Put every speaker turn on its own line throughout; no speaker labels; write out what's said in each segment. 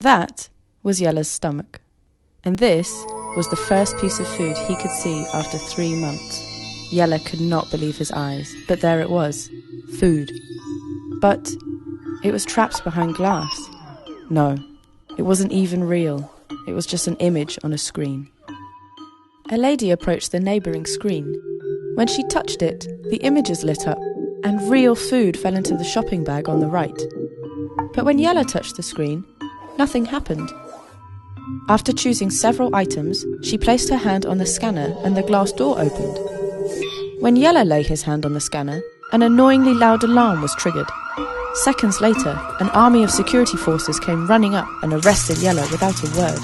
That was Yella's stomach. And this was the first piece of food he could see after 3 months. Yella could not believe his eyes, but there it was. Food. But it was trapped behind glass. No, it wasn't even real. It was just an image on a screen. A lady approached the neighbouring screen. When she touched it, the images lit up, and real food fell into the shopping bag on the right. But when Yella touched the screen, nothing happened. After choosing several items, she placed her hand on the scanner and the glass door opened. When Yella laid his hand on the scanner, an annoyingly loud alarm was triggered. Seconds later, an army of security forces came running up and arrested Yella without a word.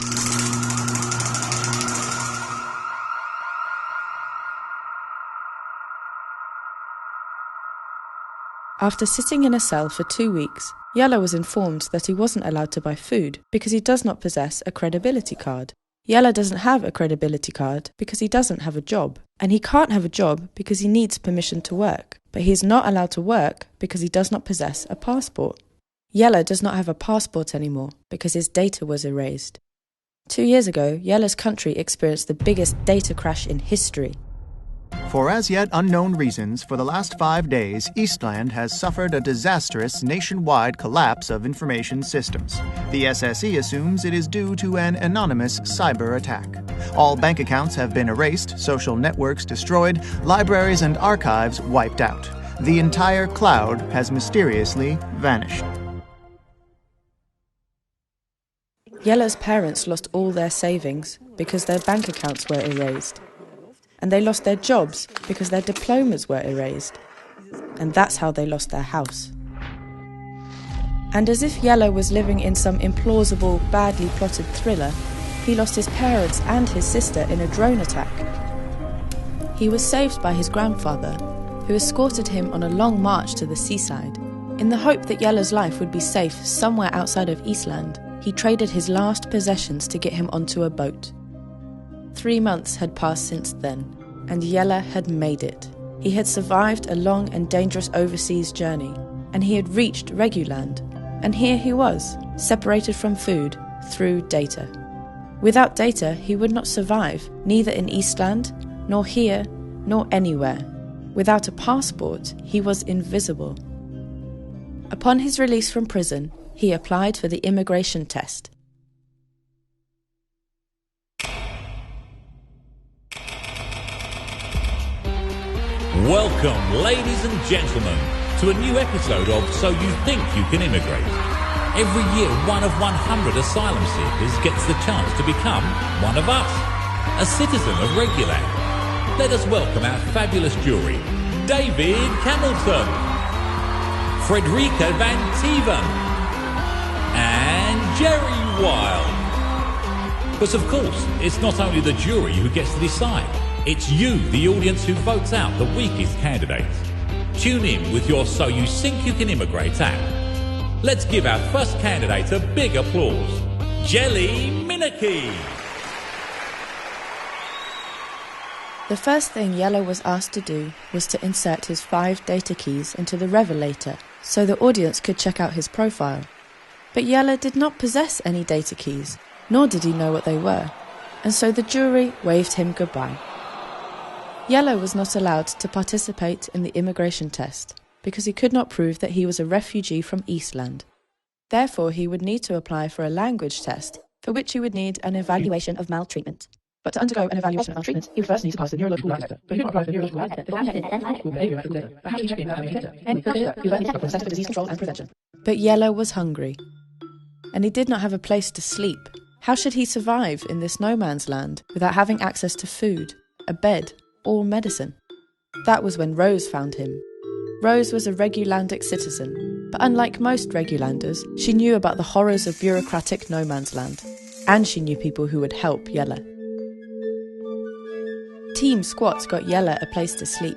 After sitting in a cell for 2 weeks, Yella was informed that he wasn't allowed to buy food because he does not possess a credibility card. Yella doesn't have a credibility card because he doesn't have a job. And he can't have a job because he needs permission to work. But he is not allowed to work because he does not possess a passport. Yella does not have a passport anymore because his data was erased. 2 years ago, Yella's country experienced the biggest data crash in history.
For as yet unknown reasons, for the last 5 days, Eastland has suffered a disastrous nationwide collapse of information systems. The SSE assumes it is due to an anonymous cyber attack. All bank accounts have been erased, social networks destroyed, libraries and archives wiped out. The entire cloud has mysteriously vanished.
Yella's parents lost all their savings because their bank accounts were erased. And they lost their jobs because their diplomas were erased. And that's how they lost their house. And as if Yella was living in some implausible, badly plotted thriller, he lost his parents and his sister in a drone attack. He was saved by his grandfather, who escorted him on a long march to the seaside. In the hope that Yella's life would be safe somewhere outside of Eastland, he traded his last possessions to get him onto a boat. 3 months had passed since then, and Yella had made it. He had survived a long and dangerous overseas journey, and he had reached Reguland. And here he was, separated from food through data. Without data, he would not survive, neither in Eastland, nor here, nor anywhere. Without a passport, he was invisible. Upon his release from prison, he applied for the immigration test.
Welcome, ladies and gentlemen, to a new episode of So You Think You Can Immigrate. Every year, one of 100 asylum seekers gets the chance to become one of us, a citizen of Reguland. Let us welcome our fabulous jury, David Hamilton, Frederica Van Teven, and Jerry Wilde. But of course, it's not only the jury who gets to decide. It's you, the audience, who votes out the weakest candidates. Tune in with your So You Think You Can Immigrate app. Let's give our first candidate a big applause. Jelly Minnicky.
The first thing Yella was asked to do was to insert his 5 data keys into the Revelator so the audience could check out his profile. But Yella did not possess any data keys, nor did he know what they were, and so the jury waved him goodbye. Yella was not allowed to participate in the immigration test because he could not prove that he was a refugee from Eastland. Therefore, he would need to apply for a language test, for which he would need an evaluation of maltreatment. But to undergo an evaluation of maltreatment, he would first need to pass the neurological lie detector. But he could not pass the neurological lie detector without checking the But how do you check in he would need to for Centre for Disease Control and Prevention. But Yella was hungry, and he did not have a place to sleep. How should he survive in this no man's land without having access to food, a bed, or medicine? That was when Rose found him. Rose was a Regulandic citizen, but unlike most Regulanders, she knew about the horrors of bureaucratic no man's land, and she knew people who would help Yella. Team Squat got Yella a place to sleep.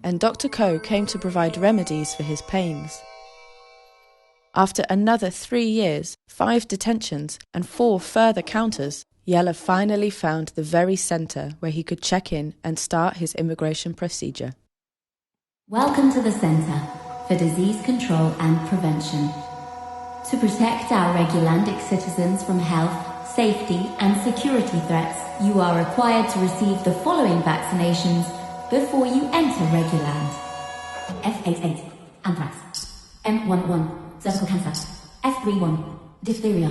And Dr. Ko came to provide remedies for his pains. After another 3 years, 5 detentions, and 4 further counters, Jelle finally found the very centre where he could check in and start his immigration procedure.
Welcome to the Centre for Disease Control and Prevention. To protect our Regulandic citizens from health, safety and security threats, you are required to receive the following vaccinations before you enter Reguland. F88, anthrax. M11, cervical cancer. F31, diphtheria.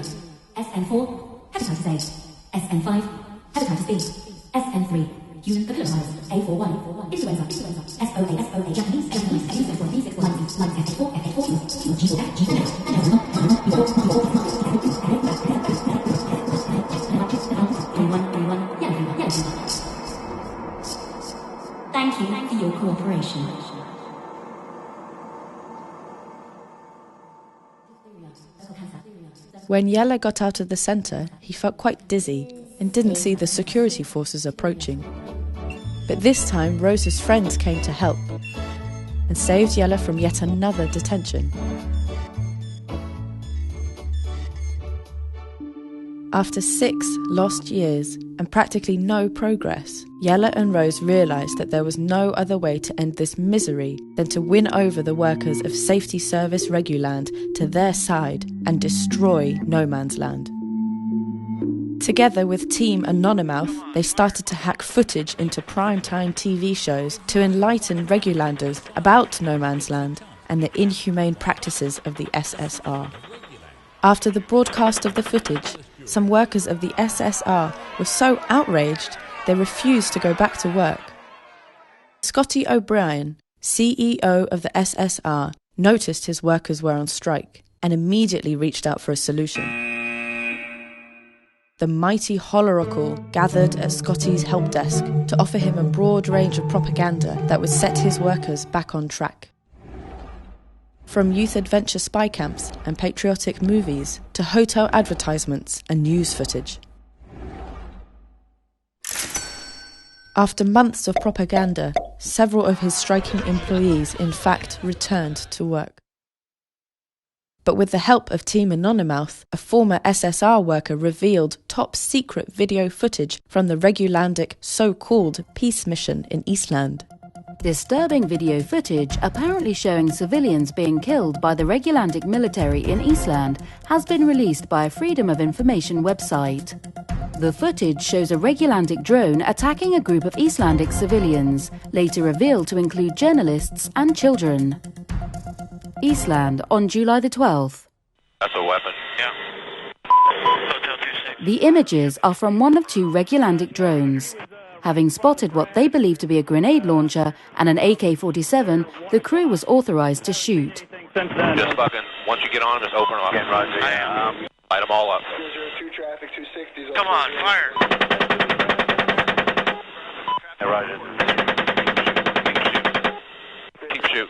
SN4, hepatitis A. SN5, hepatitis B. SN3, human papillomavirus. A41, influenza. SOA, Japanese, A6, B6, F84, Thank you for your cooperation.
When Jelle got out of the centre, he felt quite dizzy and didn't see the security forces approaching. But this time, Rose's friends came to help and saved Jelle from yet another detention. After 6 lost years and practically no progress, Jelle and Rose realised that there was no other way to end this misery than to win over the workers of Safety Service Reguland to their side and destroy No Man's Land. Together with Team Anonymouth, they started to hack footage into primetime TV shows to enlighten Regulanders about No Man's Land and the inhumane practices of the SSR. After the broadcast of the footage, some workers of the SSR were so outraged they refused to go back to work. Scotty O'Brien, CEO of the SSR, noticed his workers were on strike and immediately reached out for a solution. The mighty Holleracle gathered at Scotty's help desk to offer him a broad range of propaganda that would set his workers back on track. From youth adventure spy camps and patriotic movies to hotel advertisements and news footage. After months of propaganda, several of his striking employees in fact returned to work. But with the help of Team Anonymouth, a former SSR worker revealed top-secret video footage from the Regulandic so-called peace mission in Eastland.
Disturbing video footage apparently showing civilians being killed by the Regulandic military in Eastland has been released by a Freedom of Information website. The footage shows a Regulandic drone attacking a group of Eastlandic civilians, later revealed to include journalists and children. Eastland on July the 12th.
That's a weapon. Yeah. Hotel 26.
The images are from one of 2 Regulandic drones. Having spotted what they believe to be a grenade launcher and an AK-47, the crew was authorized to shoot.
Just fucking, once you get on them, just open them up. Yeah, Roger. Light them all up. Come on, fire. Yeah, Roger. Keep shooting.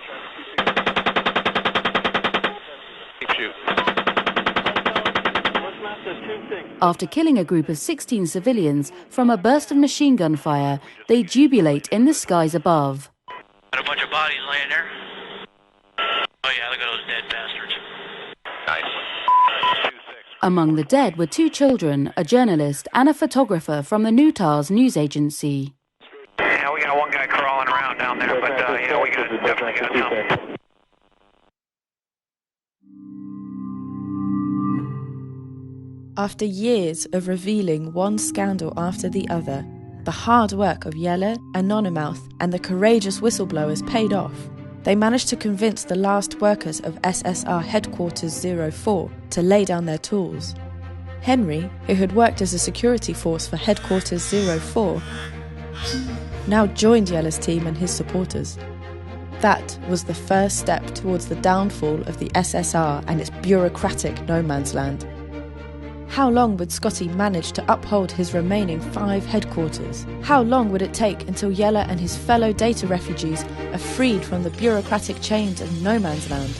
Keep shooting.
After killing a group of 16 civilians from a burst of machine gun fire, they jubilate in the skies above.
Got a bunch of bodies laying there. Oh yeah, look at those dead bastards. Nice.
Among the dead were 2 children, a journalist and a photographer from the Newtars news agency.
Yeah, we got one guy crawling around down there, but yeah, we definitely got some.
After years of revealing one scandal after the other, the hard work of Jelle, Anonymouth and the courageous whistleblowers paid off. They managed to convince the last workers of SSR Headquarters 04 to lay down their tools. Henry, who had worked as a security force for Headquarters 04, now joined Jelle's team and his supporters. That was the first step towards the downfall of the SSR and its bureaucratic no man's land. How long would Scotty manage to uphold his remaining 5 headquarters? How long would it take until Jelle and his fellow data refugees are freed from the bureaucratic chains of no man's land?